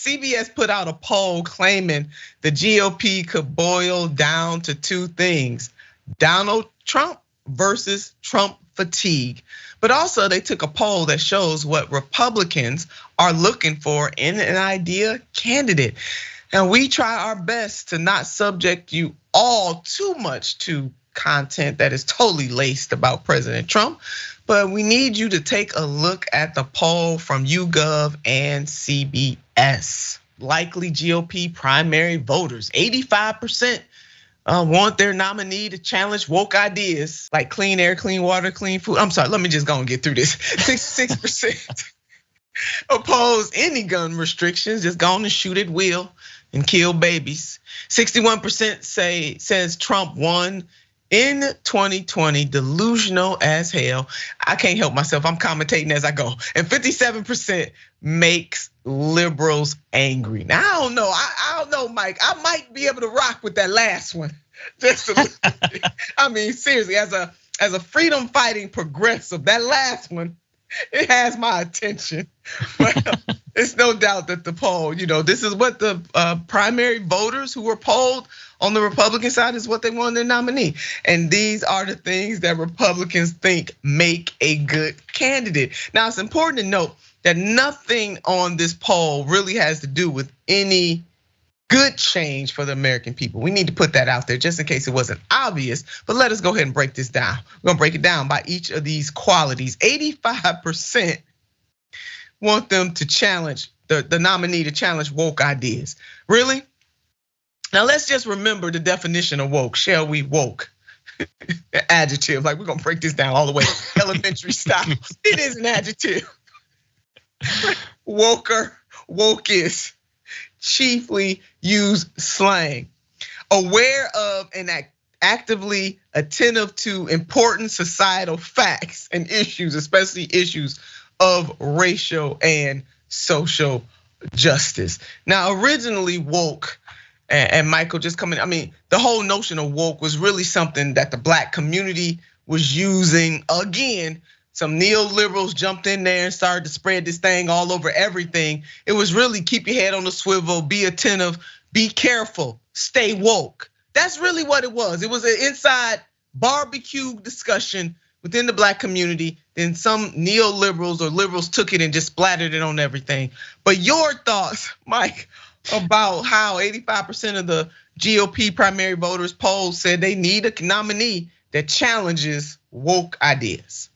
CBS put out a poll claiming the GOP could boil down to two things: Donald Trump versus Trump fatigue. But also they took a poll that shows what Republicans are looking for in an ideal candidate. And we try our best to not subject you all too much to content that is totally laced about President Trump. But we need you to take a look at the poll from YouGov and CBS. Likely GOP primary voters, 85% want their nominee to challenge woke ideas like clean air, clean water, clean food. I'm sorry, let me just go and get through this. 66% oppose any gun restrictions, just go on and shoot at will and kill babies. 61% says Trump won in 2020, delusional as hell. I can't help myself, I'm commentating as I go. And 57% makes liberals angry. Now I don't know, Mike. I might be able to rock with that last one. Just a little bit. I mean, seriously, as a freedom fighting progressive, that last one, it has my attention. But it's no doubt that the poll, this is what the primary voters who were polled on the Republican side is what they want in their nominee. And these are the things that Republicans think make a good candidate. Now, it's important to note that nothing on this poll really has to do with any good change for the American people. We need to put that out there just in case it wasn't obvious, but let us go ahead and break this down. We're gonna break it down by each of these qualities. 85% want them to challenge, the nominee to challenge woke ideas. Really? Now let's just remember the definition of woke, shall we? Woke, adjective, like we're gonna break this down all the way, elementary style. It is an adjective. Woker, woke is chiefly use slang, aware of and actively attentive to important societal facts and issues, especially issues of racial and social justice. Now, originally woke, and Michael just coming, I mean, the whole notion of woke was really something that the Black community was using. Again, some neoliberals jumped in there and started to spread this thing all over everything. It was really keep your head on the swivel, be attentive, be careful, stay woke. That's really what it was. It was an inside barbecue discussion within the Black community. Then some neoliberals or liberals took it and just splattered it on everything. But your thoughts, Mike, about how 85% of the GOP primary voters polled said they need a nominee that challenges woke ideas.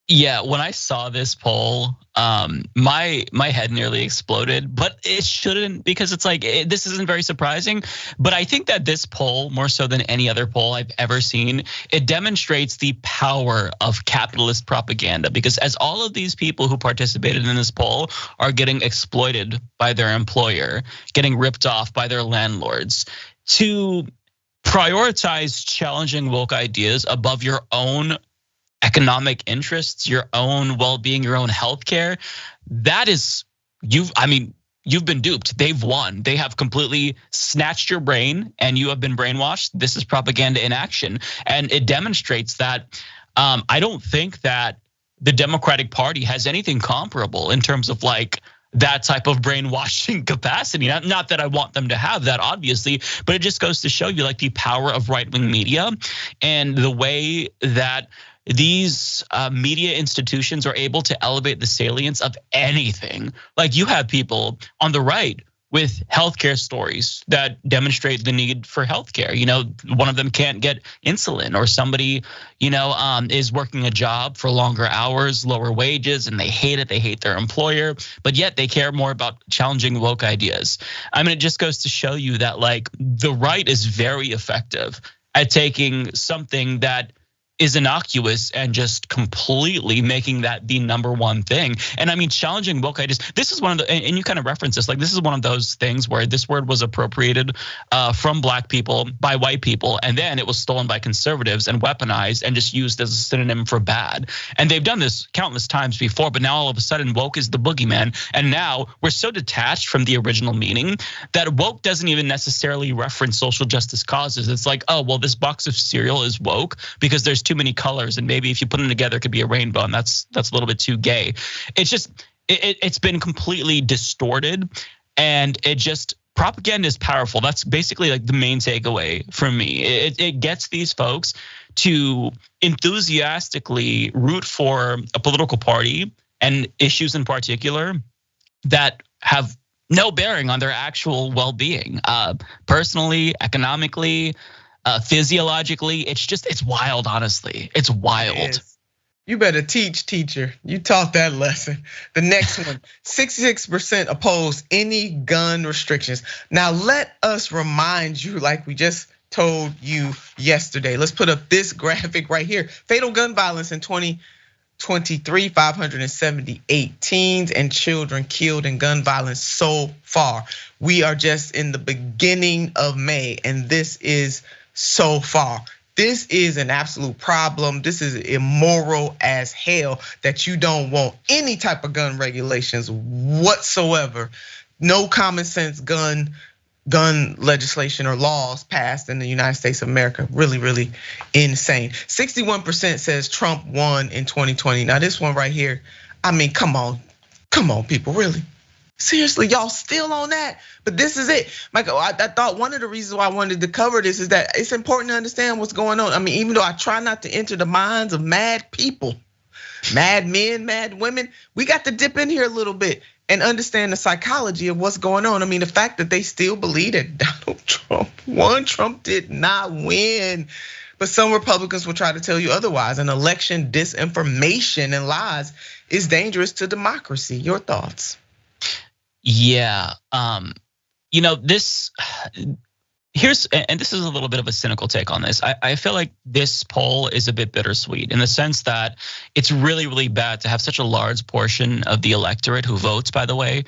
Yeah, when I saw this poll, my head nearly exploded, but it shouldn't, because it's like, this isn't very surprising. But I think that this poll, more so than any other poll I've ever seen, it demonstrates the power of capitalist propaganda. Because as all of these people who participated in this poll are getting exploited by their employer, getting ripped off by their landlords, to prioritize challenging woke ideas above your own economic interests, your own well-being, your own healthcare, that is, you've been duped. They've won. They have completely snatched your brain and you have been brainwashed. This is propaganda in action. And it demonstrates that I don't think that the Democratic Party has anything comparable in terms of like that type of brainwashing capacity. Not that I want them to have that, obviously, but it just goes to show you like the power of right-wing media and the way that these media institutions are able to elevate the salience of anything. Like you have people on the right with healthcare stories that demonstrate the need for healthcare. One of them can't get insulin, or somebody, is working a job for longer hours, lower wages, and they hate it. They hate their employer, but yet they care more about challenging woke ideas. I mean, it just goes to show you that like the right is very effective at taking something that is innocuous and just completely making that the number one thing. And I mean, challenging woke ideas. This is one of the, and you kind of reference this, like this is one of those things where this word was appropriated from Black people by white people, and then it was stolen by conservatives and weaponized and just used as a synonym for bad. And they've done this countless times before, but now all of a sudden woke is the boogeyman. And now we're so detached from the original meaning that woke doesn't even necessarily reference social justice causes. It's like, oh, well, this box of cereal is woke because there's too many colors, and maybe if you put them together, it could be a rainbow, and that's a little bit too gay. It's just it's been completely distorted, And it just, propaganda is powerful. That's basically like the main takeaway from me. It gets these folks to enthusiastically root for a political party and issues in particular that have no bearing on their actual well-being, personally, economically, physiologically. It's wild, honestly. It's wild. You better teach, teacher. You taught that lesson. The next one, 66% oppose any gun restrictions. Now let us remind you, like we just told you yesterday. Let's put up this graphic right here. Fatal gun violence in 2023, 578 teens and children killed in gun violence so far. We are just in the beginning of May, and this is so far. This is an absolute problem. This is immoral as hell that you don't want any type of gun regulations whatsoever. No common sense gun legislation or laws passed in the United States of America. Really, really insane. 61% says Trump won in 2020. Now this one right here, I mean, come on people, really? Seriously, y'all still on that? But this is it, Michael. I thought one of the reasons why I wanted to cover this is that it's important to understand what's going on. I mean, even though I try not to enter the minds of mad people, mad men, mad women, we got to dip in here a little bit and understand the psychology of what's going on. I mean, the fact that they still believe that Donald Trump won, Trump did not win. But some Republicans will try to tell you otherwise. And election disinformation and lies is dangerous to democracy. Your thoughts? Yeah, this here's, and this is a little bit of a cynical take on this. I feel like this poll is a bit bittersweet in the sense that it's really, really bad to have such a large portion of the electorate who votes, by the way,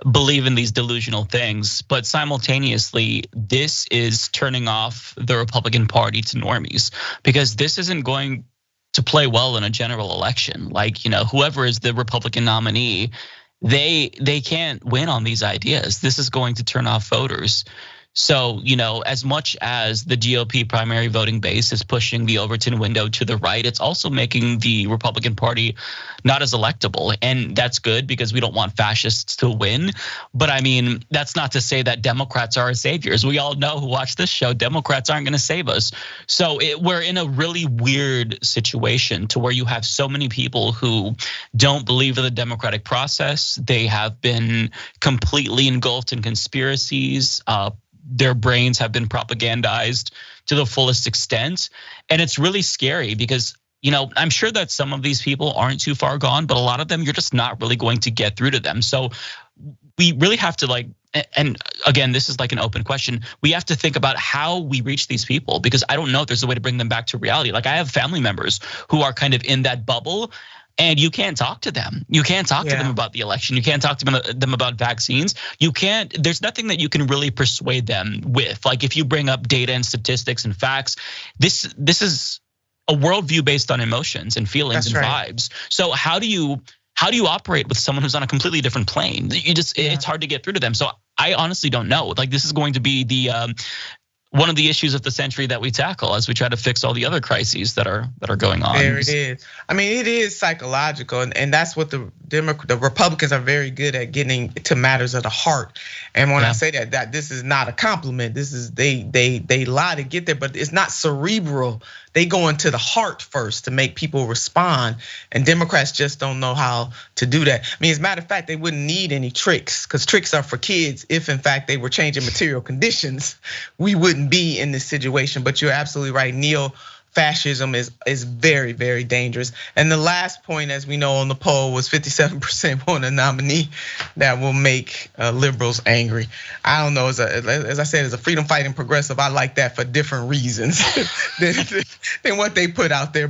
believe in these delusional things. But simultaneously, this is turning off the Republican Party to normies, because this isn't going to play well in a general election. Like, whoever is the Republican nominee, they can't win on these ideas. This is going to turn off voters. So, as much as the GOP primary voting base is pushing the Overton window to the right, it's also making the Republican Party not as electable. And that's good because we don't want fascists to win. But I mean, that's not to say that Democrats are our saviors. We all know who watch this show, Democrats aren't going to save us. So we're in a really weird situation to where you have so many people who don't believe in the democratic process. They have been completely engulfed in conspiracies. Their brains have been propagandized to the fullest extent. And it's really scary because, I'm sure that some of these people aren't too far gone, but a lot of them, you're just not really going to get through to them. So we really have to and again, this is like an open question. We have to think about how we reach these people, because I don't know if there's a way to bring them back to reality. Like I have family members who are kind of in that bubble, and you can't talk to them. You can't talk to them about the election. You can't talk to them about vaccines. There's nothing that you can really persuade them with. Like if you bring up data and statistics and facts, this is a worldview based on emotions and feelings and vibes. So how do you operate with someone who's on a completely different plane? It's hard to get through to them. So I honestly don't know. Like this is going to be the one of the issues of the century that we tackle as we try to fix all the other crises that are going on. There it is. I mean, it is psychological, and that's what the Republicans are very good at, getting to matters of the heart. And when I say that this is not a compliment. This is they lie to get there, but it's not cerebral. They go into the heart first to make people respond, and Democrats just don't know how to do that. I mean, as a matter of fact, they wouldn't need any tricks, because tricks are for kids. If in fact they were changing material conditions, we wouldn't be in this situation. But you're absolutely right. Neo-fascism is very, very dangerous. And the last point, as we know on the poll, was 57% want a nominee that will make liberals angry. I don't know, as I said, as a freedom fighting progressive, I like that for different reasons than what they put out there.